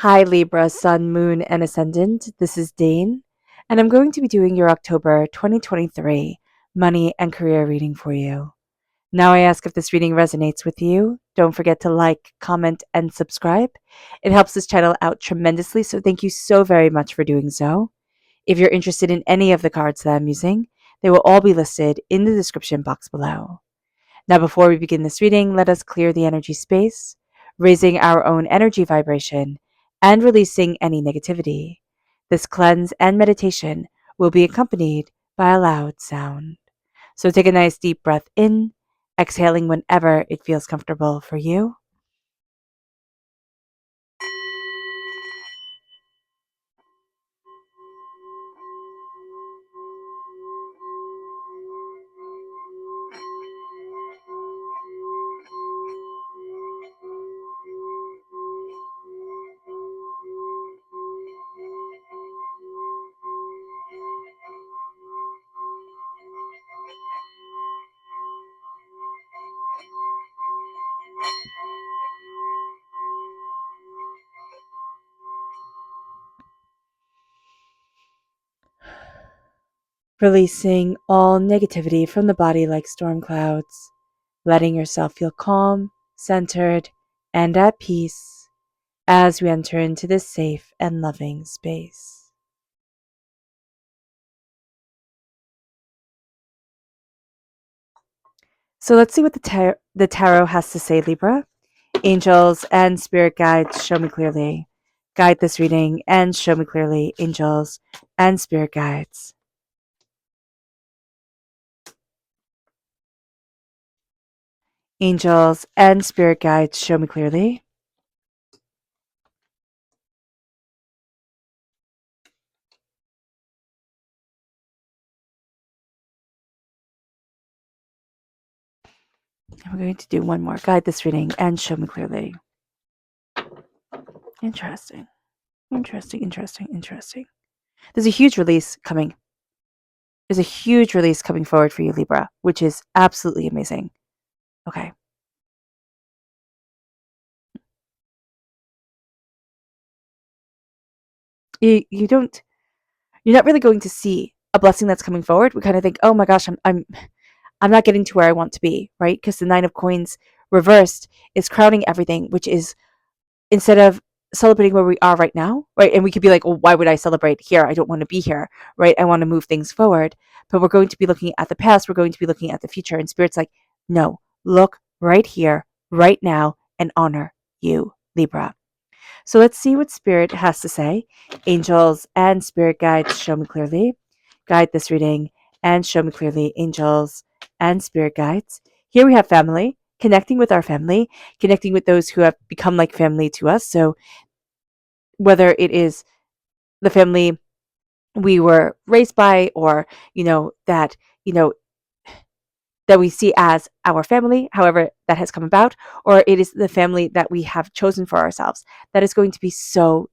Hi, Libra, Sun, Moon, and Ascendant. This is Dane, and I'm going to be doing your October 2023 money and career reading for you. Now, I ask if this reading resonates with you. Don't forget to like, comment, and subscribe. It helps this channel out tremendously, so thank you so very much for doing so. If you're interested in any of the cards that I'm using, they will all be listed in the description box below. Now, before we begin this reading, let us clear the energy space, raising our own energy vibration and releasing any negativity. This cleanse and meditation will be accompanied by a loud sound. So take a nice deep breath in, exhaling whenever it feels comfortable for you. Releasing all negativity from the body like storm clouds, letting yourself feel calm, centered, and at peace as we enter into this safe and loving space. So let's see what the tarot has to say, Libra. Angels and spirit guides, show me clearly. Guide this reading and show me clearly, angels and spirit guides. Angels and spirit guides, show me clearly. And we're going to do one more. Guide this reading and show me clearly. Interesting. Interesting. There's a huge release coming. There's a huge release coming forward for you, Libra, which is absolutely amazing. Okay. You're not really going to see a blessing that's coming forward. We kind of think, oh my gosh, I'm not getting to where I want to be, right? Because the Nine of Coins reversed is crowning everything, which is instead of celebrating where we are right now, right? And we could be like, well, why would I celebrate here? I don't want to be here, right? I want to move things forward. But we're going to be looking at the past. We're going to be looking at the future. And Spirit's like, no, look right here, right now, and honor you, Libra. So let's see what Spirit has to say. Angels and Spirit guides, show me clearly. Guide this reading and show me clearly, angels and spirit guides. Here we have family, connecting with our family, connecting with those who have become like family to us. So whether it is the family we were raised by or, that, that we see as our family, however that has come about, or it is the family that we have chosen for ourselves. That is going to be so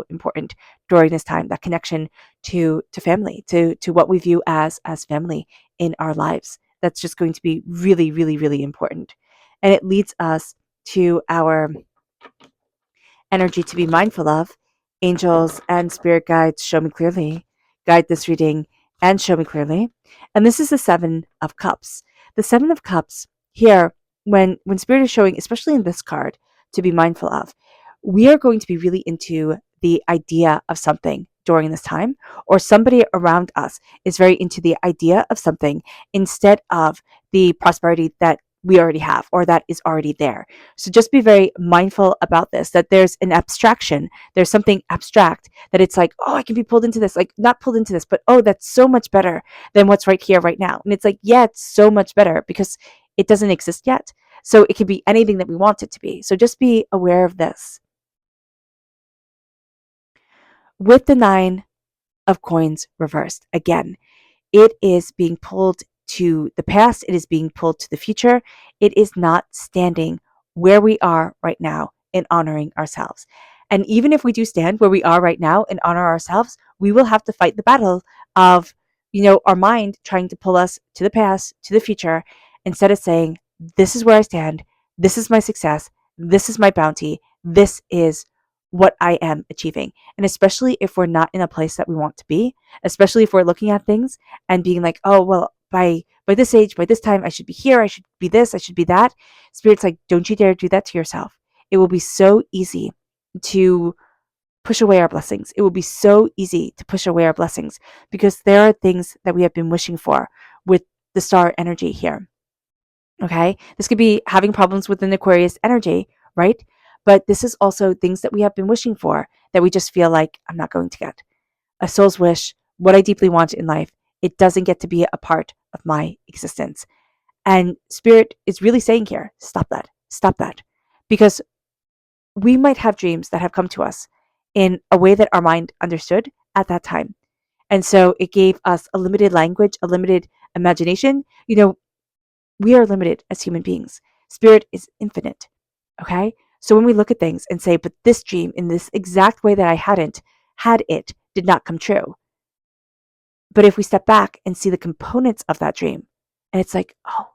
important during this time. That connection to family, to what we view as family in our lives. That's just going to be really important, and it leads us to our energy to be mindful of. Angels and spirit guides, show me clearly. Guide this reading and show me clearly. And this is the Seven of Cups. The Seven of Cups here, when Spirit is showing, especially in this card, to be mindful of, we are going to be really into the idea of something during this time, or somebody around us is very into the idea of something instead of the prosperity that we already have or that is already there. So just be very mindful about this, that there's an abstraction, there's something abstract that it's like, oh, I can be pulled into this, like not pulled into this, but oh, that's so much better than what's right here, right now. And it's like, yeah, it's so much better because it doesn't exist yet. So it can be anything that we want it to be. So just be aware of this. With the Nine of Coins reversed, again, it is being pulled to the past. It is being pulled to the future. It is not standing where we are right now in honoring ourselves. And even if we do stand where we are right now and honor ourselves, we will have to fight the battle of, our mind trying to pull us to the past, to the future, instead of saying, this is where I stand. This is my success. This is my bounty. This is what I am achieving. And especially if we're not in a place that we want to be, especially if we're looking at things and being like, oh, well, by this age, by this time, I should be here, I should be this, I should be that. Spirit's like, don't you dare do that to yourself. It will be so easy to push away our blessings. It will be so easy to push away our blessings because there are things that we have been wishing for with the star energy here. Okay. This could be having problems with an Aquarius energy, right? But this is also things that we have been wishing for that we just feel like I'm not going to get. A soul's wish, what I deeply want in life, it doesn't get to be a part of my existence. And Spirit is really saying here, stop that, stop that. Because we might have dreams that have come to us in a way that our mind understood at that time. And so it gave us a limited language, a limited imagination. We are limited as human beings. Spirit is infinite. Okay? So when we look at things and say, but this dream in this exact way that I had it did not come true. But if we step back and see the components of that dream, and it's like, oh,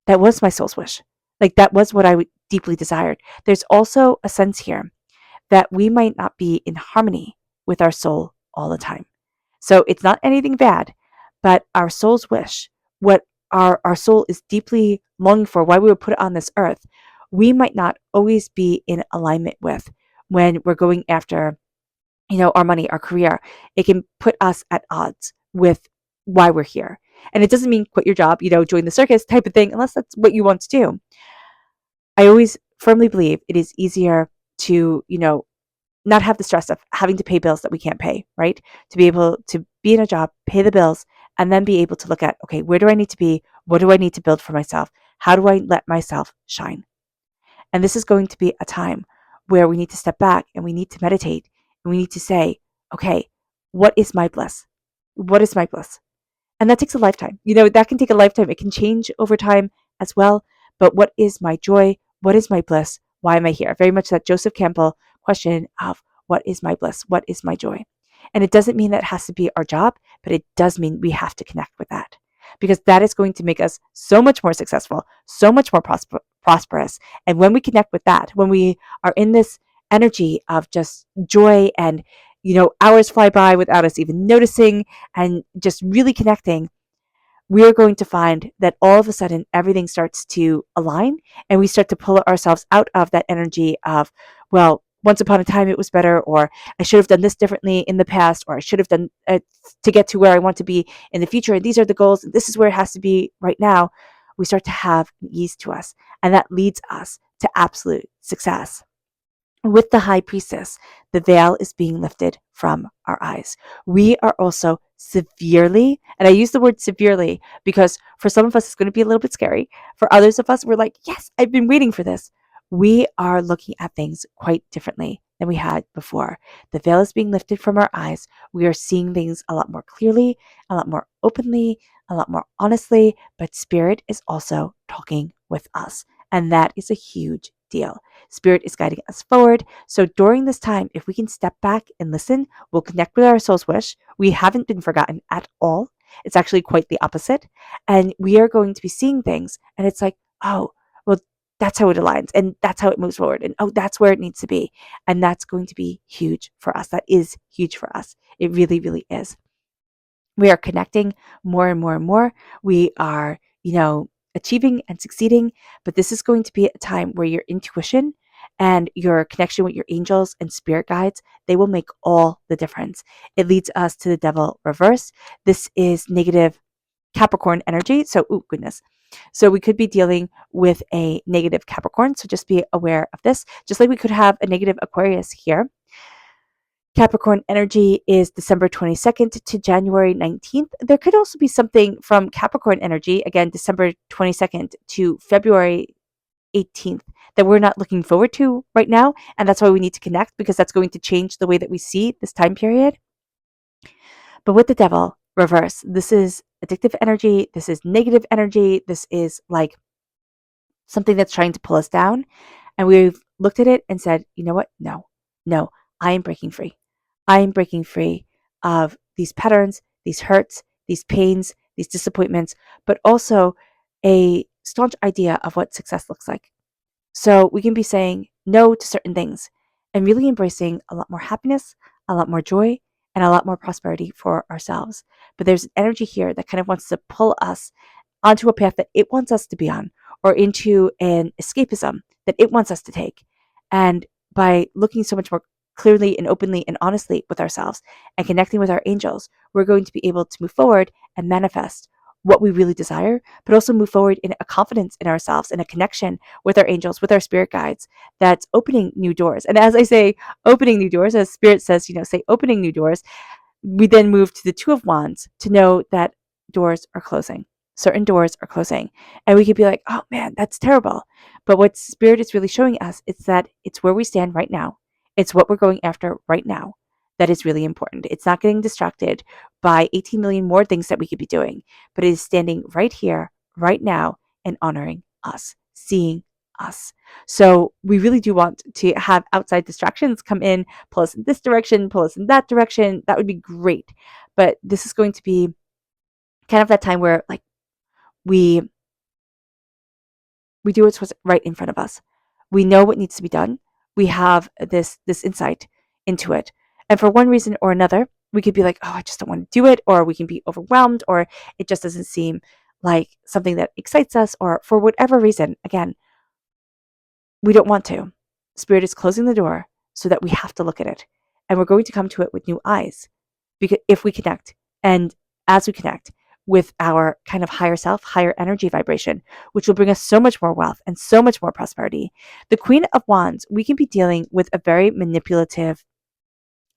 that was my soul's wish. Like that was what I deeply desired. There's also a sense here that we might not be in harmony with our soul all the time. So it's not anything bad, but our soul's wish, what our soul is deeply longing for, why we were put on this earth, we might not always be in alignment with when we're going after, our money, our career. It can put us at odds with why we're here. And it doesn't mean quit your job, join the circus type of thing, unless that's what you want to do. I always firmly believe it is easier to, not have the stress of having to pay bills that we can't pay, right? To be able to be in a job, pay the bills, and then be able to look at, okay, where do I need to be? What do I need to build for myself? How do I let myself shine? And this is going to be a time where we need to step back and we need to meditate and we need to say, okay, what is my bliss? What is my bliss? And that takes a lifetime. That can take a lifetime. It can change over time as well. But what is my joy? What is my bliss? Why am I here? Very much that Joseph Campbell question of what is my bliss? What is my joy? And it doesn't mean that it has to be our job, but it does mean we have to connect with that because that is going to make us so much more successful, so much more prosperous. And when we connect with that, when we are in this energy of just joy and hours fly by without us even noticing and just really connecting, we are going to find that all of a sudden everything starts to align and we start to pull ourselves out of that energy of, well, once upon a time it was better, or I should have done this differently in the past, or I should have done to get to where I want to be in the future. And these are the goals. And this is where it has to be right now. We start to have an ease to us, and that leads us to absolute success. With the high priestess, the veil is being lifted from our eyes. We are also severely, and I use the word severely because for some of us it's going to be a little bit scary. For others of us, we're like, yes, I've been waiting for this. We are looking at things quite differently than we had before. The veil is being lifted from our eyes. We are seeing things a lot more clearly, a lot more openly, a lot more honestly, but Spirit is also talking with us. And that is a huge deal. Spirit is guiding us forward. So during this time, if we can step back and listen, we'll connect with our soul's wish. We haven't been forgotten at all. It's actually quite the opposite. And we are going to be seeing things. And it's like, oh, well, that's how it aligns. And that's how it moves forward. And oh, that's where it needs to be. And that's going to be huge for us. That is huge for us. It really, really is. We are connecting more and more and more. We are, achieving and succeeding, but this is going to be a time where your intuition and your connection with your angels and spirit guides, they will make all the difference. It leads us to the devil reverse. This is negative Capricorn energy. So, oh goodness. So we could be dealing with a negative Capricorn. So just be aware of this. Just like we could have a negative Aquarius here. Capricorn energy is December 22nd to January 19th. There could also be something from Capricorn energy, again, December 22nd to February 18th, that we're not looking forward to right now. And that's why we need to connect, because that's going to change the way that we see this time period. But with the devil reverse, this is addictive energy. This is negative energy. This is like something that's trying to pull us down. And we've looked at it and said, you know what? No, I am breaking free. I am breaking free of these patterns, these hurts, these pains, these disappointments, but also a staunch idea of what success looks like. So we can be saying no to certain things and really embracing a lot more happiness, a lot more joy, and a lot more prosperity for ourselves. But there's an energy here that kind of wants to pull us onto a path that it wants us to be on, or into an escapism that it wants us to take. And by looking so much more clearly and openly and honestly with ourselves and connecting with our angels, we're going to be able to move forward and manifest what we really desire, but also move forward in a confidence in ourselves and a connection with our angels, with our spirit guides, that's opening new doors. And as I say, opening new doors, as Spirit says, say opening new doors, we then move to the Two of Wands to know that doors are closing. Certain doors are closing. And we could be like, oh man, that's terrible. But what Spirit is really showing us is that it's where we stand right now. It's what we're going after right now that is really important. It's not getting distracted by 18 million more things that we could be doing, but it is standing right here, right now, and honoring us, seeing us. So we really do want to have outside distractions come in, pull us in this direction, pull us in that direction. That would be great. But this is going to be kind of that time where like we do what's right in front of us. We know what needs to be done. We have this insight into it. And for one reason or another, we could be like, oh, I just don't want to do it, or we can be overwhelmed, or it just doesn't seem like something that excites us, or for whatever reason, again, we don't want to. Spirit is closing the door so that we have to look at it. And we're going to come to it with new eyes. Because if we connect, and as we connect with our kind of higher self, higher energy vibration, which will bring us so much more wealth and so much more prosperity. The Queen of Wands, we can be dealing with a very manipulative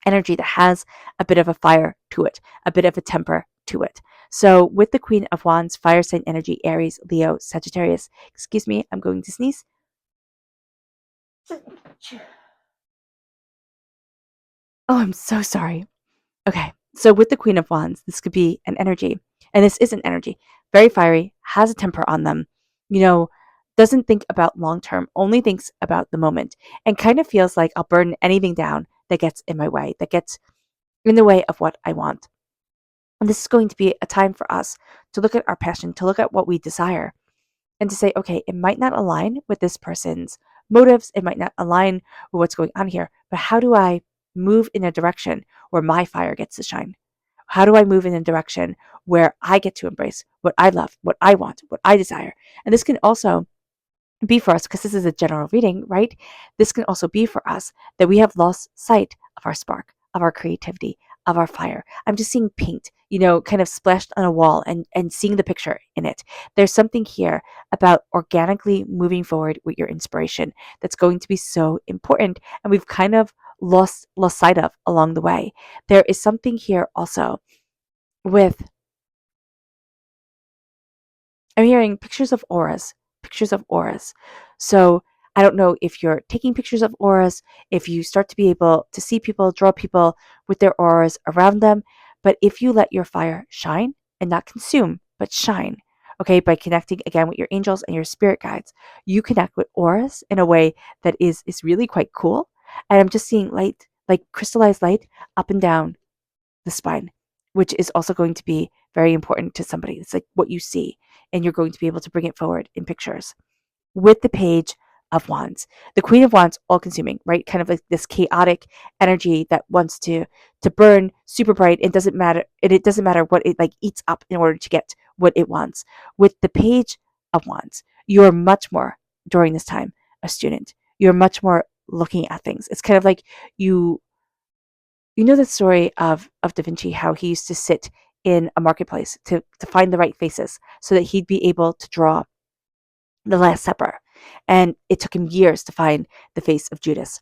energy that has a bit of a fire to it, a bit of a temper to it. So with the Queen of Wands, fire sign energy, Aries, Leo, Sagittarius, excuse me, I'm going to sneeze. Oh, I'm so sorry. Okay, so with the Queen of Wands, this could be an energy, and this is an energy, very fiery, has a temper on them, doesn't think about long term, only thinks about the moment, and kind of feels like I'll burn anything down that gets in my way, that gets in the way of what I want. And this is going to be a time for us to look at our passion, to look at what we desire, and to say, okay, it might not align with this person's motives, it might not align with what's going on here, but how do I move in a direction where my fire gets to shine? How do I move in a direction where I get to embrace what I love, what I want, what I desire? And this can also be for us, because this is a general reading, right? This can also be for us that we have lost sight of our spark, of our creativity, of our fire. I'm just seeing paint, kind of splashed on a wall, and seeing the picture in it. There's something here about organically moving forward with your inspiration that's going to be so important, and we've kind of lost sight of along the way. There is something here also with, I'm hearing pictures of auras, pictures of auras. So I don't know if you're taking pictures of auras, if you start to be able to see people, draw people with their auras around them. But if you let your fire shine and not consume, but shine, okay, by connecting again with your angels and your spirit guides, you connect with auras in a way that is really quite cool. And I'm just seeing light, like crystallized light up and down the spine, which is also going to be very important to somebody. It's like what you see, and you're going to be able to bring it forward in pictures. With the Page of Wands, the Queen of Wands, all consuming, right? Kind of like this chaotic energy that wants to burn super bright. It doesn't matter. It doesn't matter what it like eats up in order to get what it wants. With the Page of Wands, you're much more during this time a student. You're much more looking at things. It's kind of like you know the story of Da Vinci, how he used to sit in a marketplace to find the right faces so that he'd be able to draw the Last Supper. And it took him years to find the face of Judas.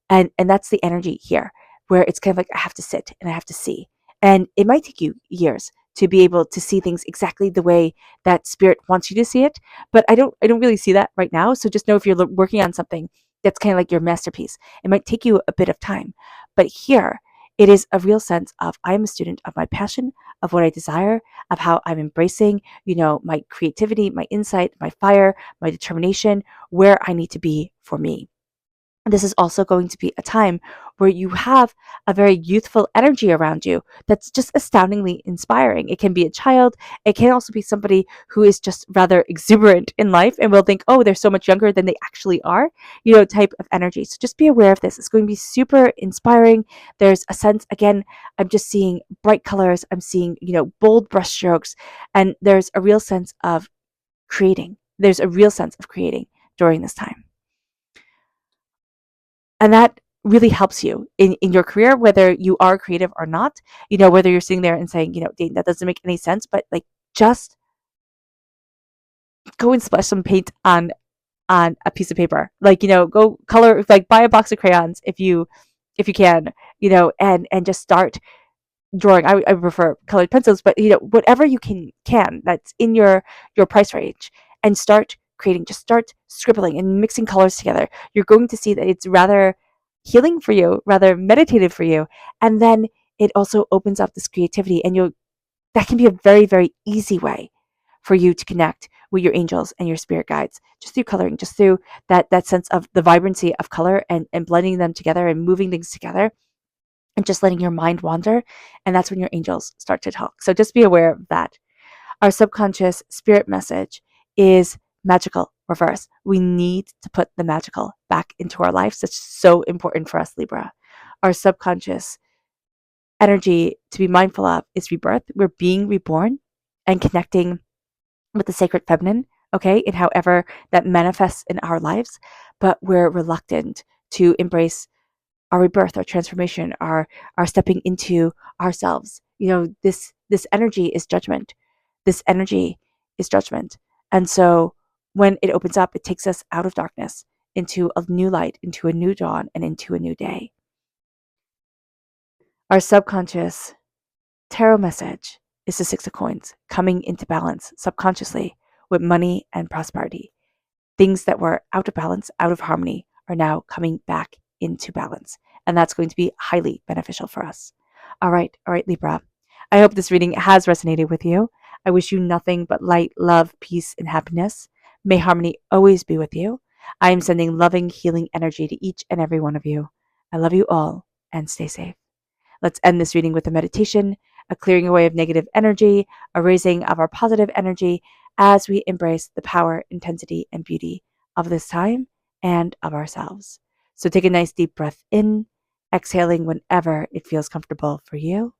And that's the energy here, where it's kind of like I have to sit and I have to see. And it might take you years to be able to see things exactly the way that Spirit wants you to see it. But I don't really see that right now. So just know if you're working on something that's kind of like your masterpiece, it might take you a bit of time. But here, it is a real sense of I am a student of my passion, of what I desire, of how I'm embracing, my creativity, my insight, my fire, my determination, where I need to be for me. This is also going to be a time where you have a very youthful energy around you that's just astoundingly inspiring. It can be a child. It can also be somebody who is just rather exuberant in life and will think, oh, they're so much younger than they actually are, type of energy. So just be aware of this. It's going to be super inspiring. There's a sense, again, I'm just seeing bright colors. I'm seeing, bold brushstrokes. And there's a real sense of creating. There's a real sense of creating during this time. And that really helps you in your career, whether you are creative or not, whether you're sitting there and saying, Dane, that doesn't make any sense, but like just go and splash some paint on a piece of paper. Like, go color, like buy a box of crayons if you can, and just start drawing. I prefer colored pencils, but whatever you can that's in your price range, and start creating. Just start scribbling and mixing colors together. You're going to see that it's rather healing for you, rather meditative for you, and then it also opens up this creativity, and that can be a very, very easy way for you to connect with your angels and your spirit guides, just through coloring, just through that sense of the vibrancy of color, and blending them together and moving things together, and just letting your mind wander. And that's when your angels start to talk. So just be aware of that. Our subconscious spirit message is magical reverse. We need to put the magical back into our lives. That's so important for us, Libra. Our subconscious energy to be mindful of is rebirth. We're being reborn and connecting with the sacred feminine, okay, in however that manifests in our lives, but we're reluctant to embrace our rebirth, our transformation, our stepping into ourselves. This energy is judgment. This energy is judgment. And so when it opens up, it takes us out of darkness into a new light, into a new dawn, and into a new day. Our subconscious tarot message is the Six of Coins, coming into balance subconsciously with money and prosperity. Things that were out of balance, out of harmony, are now coming back into balance. And that's going to be highly beneficial for us. All right, Libra. I hope this reading has resonated with you. I wish you nothing but light, love, peace, and happiness. May harmony always be with you. I am sending loving, healing energy to each and every one of you. I love you all, and stay safe. Let's end this reading with a meditation, a clearing away of negative energy, a raising of our positive energy as we embrace the power, intensity, and beauty of this time and of ourselves. So take a nice deep breath in, exhaling whenever it feels comfortable for you.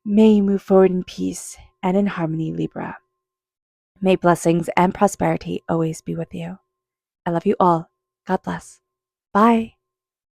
May you move forward in peace and in harmony, Libra. May blessings and prosperity always be with you. I love you all. God bless. Bye.